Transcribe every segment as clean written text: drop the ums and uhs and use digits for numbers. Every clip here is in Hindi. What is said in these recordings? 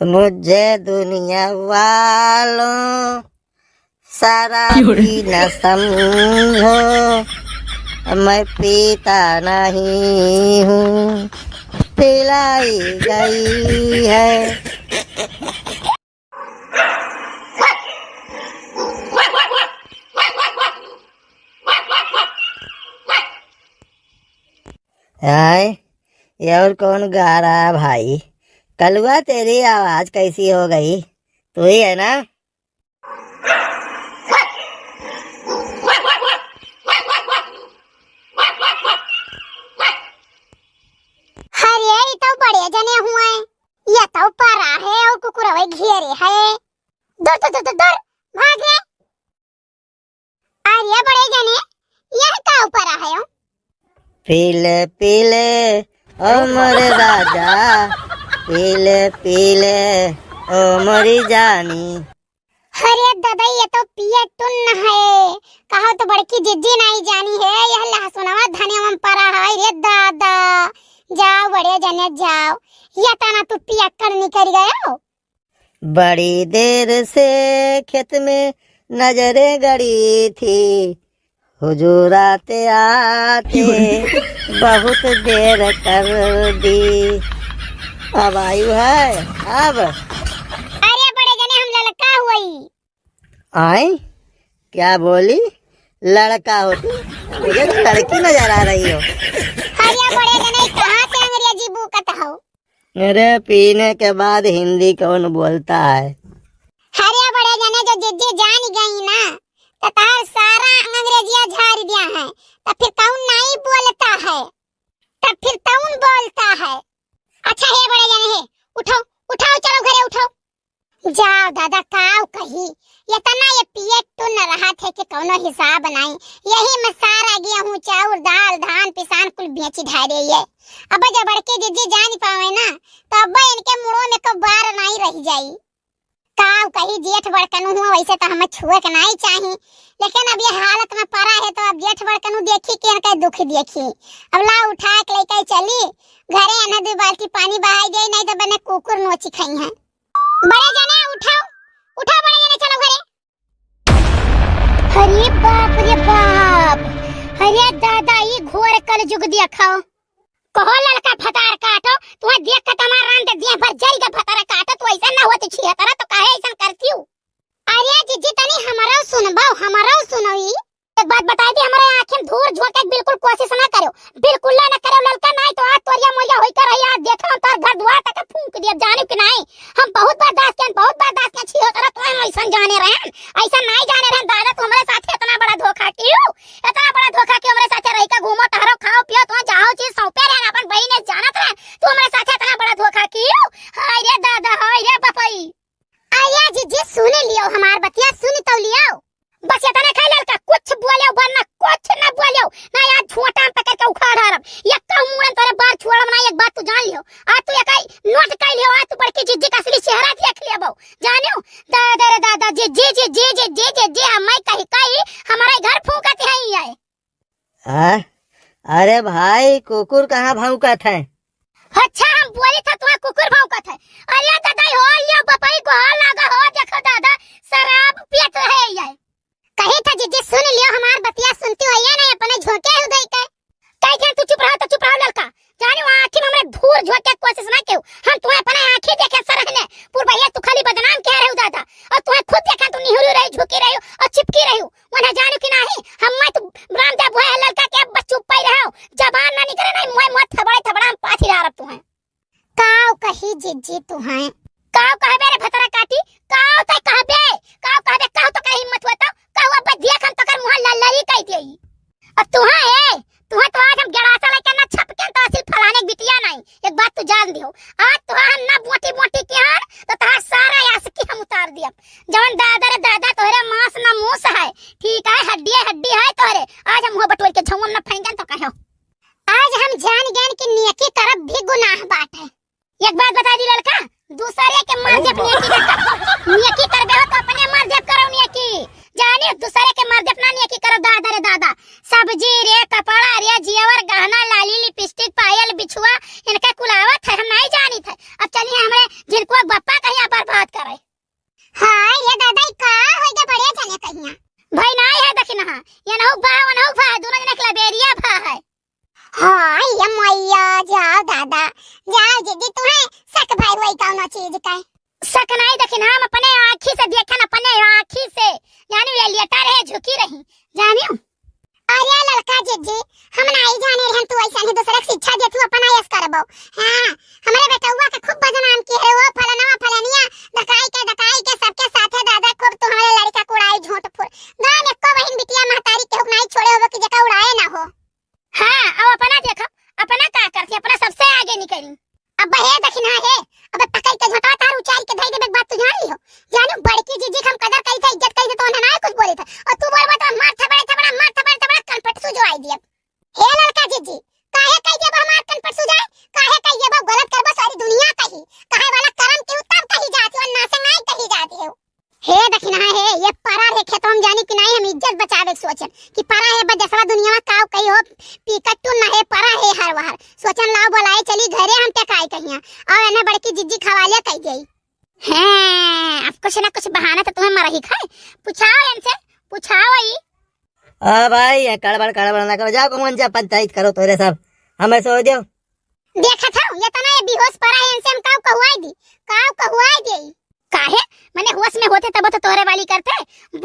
मुझे दुनिया वालों सारा भी न समझो, मैं पीता नहीं हूँ, पिलाई गई है। हाय, ये और कौन गा रहा है भाई? कलुआ, तेरी आवाज कैसी हो गई? तू ही है ना? अरे ये तो बड़े जने हुए, ये तो परा है और कुकुरवे घेरे है। दूर दूर दूर दूर भाग रे। अरे बड़े जने, यह का ऊपर है? पीले पीले ओ मोरे राजा, पीले पीले ओ मोरी जानी। अरे दादा, ये तो पिया टुन है, कहो तो बड़की जिज्जी नहीं जानी है। यह लहसुनवा धनिया में परा है रे दादा। जाओ बड़े जने जाओ, या तना तू पिया कर निकल गया। बड़ी देर से खेत में नजरें गड़ी थी, हुजूर आते आते बहुत देर कर दी। अब आयु है अब। अरे बड़े जने, हम लड़का हुई। आई क्या बोली? लड़का हो तू? मुझे तो लड़की नजर आ रही हो। अरे बड़े जने, कहाँ से अंग्रेजी बूकत हो? मेरे पीने के बाद हिंदी कौन बोलता है? अरे बड़े जने, जो जिज्जी जान गई ना, तो तार सारा अंग्रेजिया झाड़ दिया है। तो फिर कौन नहीं बोलता है? तो फिर कौन बोलता है? अच्छा है बड़े जने, है उठो उठाओ, चलो घरे उठो। जाओ दादा, काव कही ये तना ये पिए टुन रहा थे कि कौनो हिसाब नहीं। यही में सारा गेहूं चाउर दाल धान पिसान कुल बेची ढारे ये। अब जब बड़के जिज्जी जान पावे ना, तो अब इनके मुड़ों में को बार नहीं रह जाई। काव कही जेठ बड़कनु हुआ, वैसे तो हमें छुए के नहीं चाहिए, लेकिन अब ये हालत में पड़ा है तो अब जेठ बड़कनु देखी के इनका दुख देखी। अब ला उठा के लेके चली घरे, अना 2 बाल्टी पानी बहाई दे, नहीं तो बने कुकुर नोची खाई है। बड़े जने उठाओ उठाओ, बड़े जने चलो घरे। अरे बाप रे बाप, अरे दादा, ये घोर कल जुग दिखाओ। कहो लड़का फतार काटो, तुम्हें देख के तुम्हारा रान दे दिया भर जाई का फतार काटो, तो ऐसा ना होती छी तरह तो काहे ऐसा करती हूं? अरे जिज्जी तनी हमारा सुनबाओ, हमारा सुनोई। एक बात बताई थी, हमारे आंखें धूर झोंके बिल्कुल कोशिश ना करो, बिल्कुल ना करो लड़का, नहीं तो आज तोरिया मोरिया होई कर यार देखो हम तार घर द्वार तक फूंक दिया, जाने कि नहीं। हम बहुत बर्दाश्त के छी हो तरह तो ऐसा जाने रहे, ऐसा नहीं जाने रहे दादा। तू हमारे साथ इतना बड़ा धोखा क्यों? इतना बड़ा धोखा क्यों? हमारे साथ रह के घूमो टहरो खाओ पियो, तो जाओ चीज सौंपे रहे अपन बहन ने जानत रहे, तू हमारे साथ इतना बड़ा धोखा क्यों? हाय रे दादा, हाय रे बपई। आया जिज्जी सुन लियो, हमार बतिया सुन तो लियो। बस ये तने खाई लड़का, कुछ बोलियो वरना कुछ न बोलियो ना, यार छोटा हम पकड़ के उखाड़ हरम। ये कहूं तोरे बार छोड़म ना, एक बात तू जान लियो। आज तू एकाई नोट कर लियो, आज तू बड़की जिज्जी का असली चेहरा देख लेबो, जानियो। दादा रे दादा, जी हमाई कही हमारे घर फूंकत है ये। हाँ? अरे भाई, कुकुर कहाँ भौंकत है? अच्छा, हम बोली था तुम्हें कुकुर भौंकत है। अरे दादा हो ये बपई को लगा हो, देखो दादा शराब पियत है ये। कहे था जिज्जी सुन लियो, हमार बतिया सुनती हो या नहीं, अपने झोंके उदय के कहे तू चुप रहो, तो चुप रहो लड़का। जाने वो आंखी में हमरे धूर झोंके कोशिश ना क्यों, हम तुम्हें अपने आंखी देखे सरहने पूर्वैया तू खाली बदनाम कह रहे हो दादा, और तुम्हें खुद देखा तू निहुरी रही, झुकी रही और चिपकी रही हो। वना जानो कि नहीं, हम मैं तू रामदेव भोया लड़का के अब चुप पई रहो, जबान ना निकले नहीं, मुंह थबड़ा हम पाथी रहा तुम्हें। काव कही जिज्जी तुम्हें, काव कहबे रे भतरा काटी, काव तय कहबे, काव तो कहीं हिम्मत होता, काव अब देख हम तकर मुंह लल्लरी कह देई। और तुम्हें तो आज हम गड़ासा लेके ना छपके तो असिल फलाने बिटिया नहीं। एक बात तू जान दियो, आज तो हम ना मोटी के हार तो तार सारा यासकी हम उतार दिया। जवन दादा रे दादा तोरे मांस ना मूस है, ठीक है, हड्डी है तोरे। आज हम मुंह बटोर के झौम ना फेंकन तो कहो। आज हम जान ज्ञान की नेकी तरफ भी गुनाह बाट है। एक बात बता दी लड़का, दूसरे के मर्द नेकी करबे हो तो अपने मर्द करो नेकी, जाने दूसरे के मर्द अपना नेकी करो। दादा रे दादा, सब्जी रे कपड़ा रे जेवर गहना लाली लिपस्टिक पायल बिछुआ इनका कुलावत है, हम नहीं जानी थे। अब चलिए हमरे जिनको बप्पा कही जाओ जीजी तुम्हें शक भाई वही कौन चीज का शक नहीं देखी हम अपने आँखी से देखन अपने आँखी से यानी ये लेटा रहे झुकी रही जानियो। अरे लड़का जीजी हम नहीं जाने रहन तू ऐसा नहीं दूसरे की शिक्षा दे तू अपना यस करबो। हां हमरे बेटौआ के खूब बदनाम की है वो फलाना फलानिया दकाई के सबके साथे दादा खूब तू हमारे लड़का को उड़ाई झोंट फुर गांव में को बहन बिटिया महतारी के हुक नहीं छोड़े होबो कि जका उड़ाए ना हो। हां अब अपना देखो अपना का करती अपना सबसे आगे निकली। अब हे दखना है अब पकड़ के झटा तार उचार के धई देबे बात तू जानी हो जानो बड़की जीजी हम कदर कई था इज्जत कई तो ना कुछ बोले था और तू बोल बता मार थबड़ा कनपट सु जो आई दिया। हे लड़का जीजी काहे कई जब हमार कनपट सु जाए काहे कई जब गलत करबो सारी दुनिया कही काहे वाला करम के तब कही जाती और ना से नहीं कही जाती है। हे दखना है ये परा रेखे तो हम जानी कि नहीं हम इज्जत बचावे सोचन कि परा है बदसवा दुनिया में काव कई हो पीकट्टू ना है परा है हर वहर सोचन लाओ बुलाए चली घरे हम टकाई कहिया और एने बड़की जिज्जी खवाले कह गई। हैं अब कुछ ना कुछ बहाना तो तुम्हें मरही खाए पूछाओ इनसे पूछाओ ही। भाई ये कड़बड़ ना करो जाओ कौन जा पंचायत करो तोरे सब हमें सो दियो। देखा था ये तो ना ये बेहोश परा है इनसे हम काव कहुआई दी काहे मैंने होश में होते तब तो तोहरे वाली करते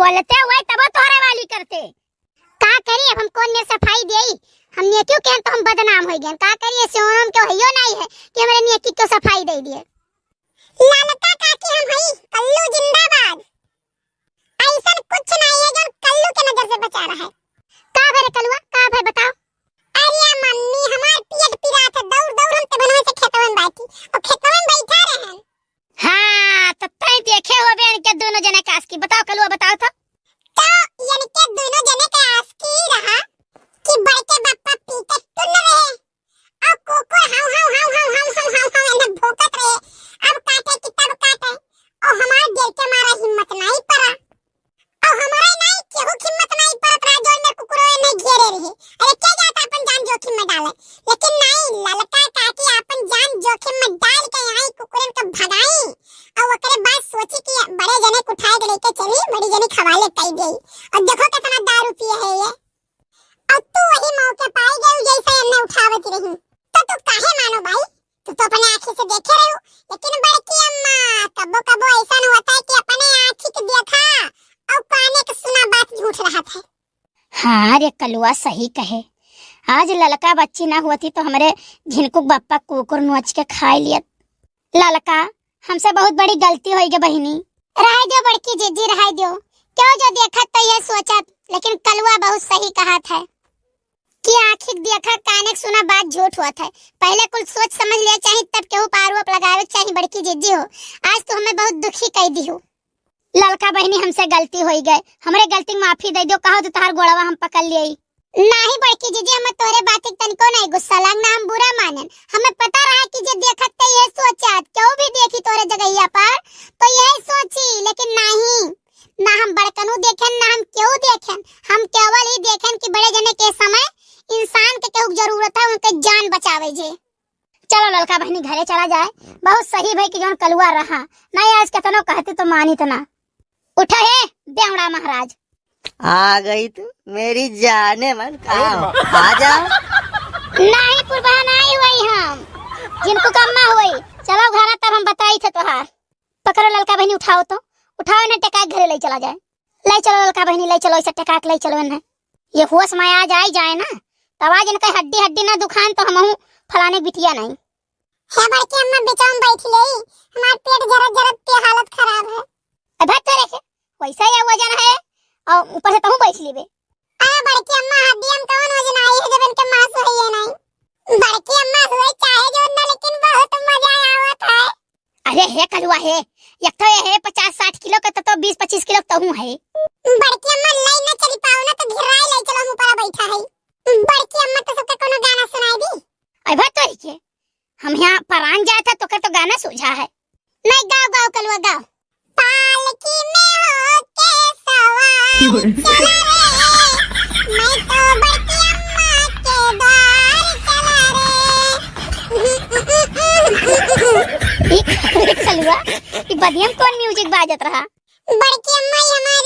बोलते हुए तब तोहरे वाली करते का करिए अब हम कौन ने सफाई देई हम नेकियो के तो हम बदनाम हो गए का करिए सोनम के हइयो नहीं है कि हमरे नेकी को सफाई दे दिए। ललका काकी हम हई कल्लू जिंदाबाद ऐसा कुछ नहीं है जो कल्लू के नजर से बचा रहा है। का भरे कलुआ का भरे बताओ। अरे मम्मी हमार पेट पिरा था दौड़ हम ते बनवा से खेतवन बाकी और खेतवन बैठा रहन। हाँ तब तई देखे हो बे इनके दोनों जने कास की बताओ कलुआ बताओ तो यानी के दोनों जने के आस की रहा कि बड़के बापा पीते टुन रहे और कोको हाउ एने भोकत रहे अब काटे कि तब काटे और हमार दिल के मारा हिम्मत नहीं पड़ा और हमारे नहीं केहू हिम्मत नहीं पड़त रहा जो मेरे कुकुरों ने घेरे रहे। अरे क्या जाता अपन जान जोखिम में डाले लेकिन नहीं ललका काकी अपन जान जोखिम में डाल के आई कुकुरन के भगाई और ओकरे बाद सोची कि बड़े जने को उठाए के लेके चली बड़ी जने खवाले कई गई और देखो कितना दारू पिए है ये और तू वही मौके पाई गई जैसे हमने उठावत रही तो तू काहे मानो भाई तू तो अपने आंखों से देखे रहे हो लेकिन बड़की अम्मा कबो ऐसा होता है कि अपने आंखी के देखा और काने के सुना बात झूठ रहा था। हाँ रे कलुआ सही कहे आज ललका बच्ची ना होती तो हमारे झिनकुक बापा कुकुर नोच के खा लिया। ललका हमसे बहुत बड़ी गलती होई गे बहिनी रह दो बड़की जीजी रह दो क्यों जो देखा तो ये सोचा लेकिन कलुआ बहुत सही कहा था कि आंखिक देखा काने सुना बात झूठ हुआ था। पहले कुछ सोच समझ ले चाहिए तब केहू पार लगावे चाहिए बड़की जिद्दी हो आज तो हमें बहुत दुखी कह दी हो। ललका बहनी हमसे गलती हो गई हमरे गलती माफी दे दो कहो तो तार गोड़वा हम पकड़ लिए नहीं बड़की जीजी हम तोरे बात तनिको नहीं गुस्सा लगना हम बुरा मानन हमें पता रहा कि जे देखत ते ये सोचा क्यों भी देखी तोरे जगहिया पर तो यही सोची लेकिन नहीं ना हम बड़कनू देखें ना हम क्यों देखें हम केवल ही देखें कि बड़े जने के समय इंसान के केहू जरूरत है उनके जान बचावे जे। चलो ललका बहनी घरे चला जाए बहुत सही भाई कि जोन कलुआ रहा नहीं आज कतनो कहते तो मानी तो ना उठा है बेवड़ा महाराज आ गई तू मेरी जाने मन आ जा नहीं पुरबा नहीं हुई हम जिनको कम्मा हुई चलो घर तब हम बताई थे तोहार पकड़ो ललका बहनी उठाओ तो उठाओ ना टेका घरे ले चला जाए ले चलो ललका बहनी ले चलो ऐसा टेका ले चलो इन्हें ये होश में आ जाए ना तब आज इनका हड्डी ना दुखान तो हम फलाने बिटिया नहीं है बड़की अम्मा बेचाऊं बैठ ले हमार पेट जरत के हालत खराब है अबे तेरे के वैसा ही वजन है और ऊपर से तहु बैठ लीबे। अरे बड़की अम्मा हड्डी हम कौन वजन आई है जब इनके मांस है ये नहीं बड़की अम्मा हुए चाहे जो ना लेकिन बहुत मजा आवत है। अरे हे कलुआ है एक तो ये है 50-60 किलो का तो 20-25 किलो तहु है बड़की अम्मा ले ना चली पाओ ना तो घिराई ले चलो ऊपर बैठा है बड़की अम्मा तो सबके कोनो गाना सुनाई दी अबे तोरी के हम यहाँ परान जाए था तो कर तो गाना सूझा है नहीं गाओ कलुआ गाओ पालकी में होके सवार चला रे मैं तो बड़की अम्मा के द्वार चला रे कलुआ ये बदियम कौन म्यूजिक बाजत रहा बड़की अम्मा हमारे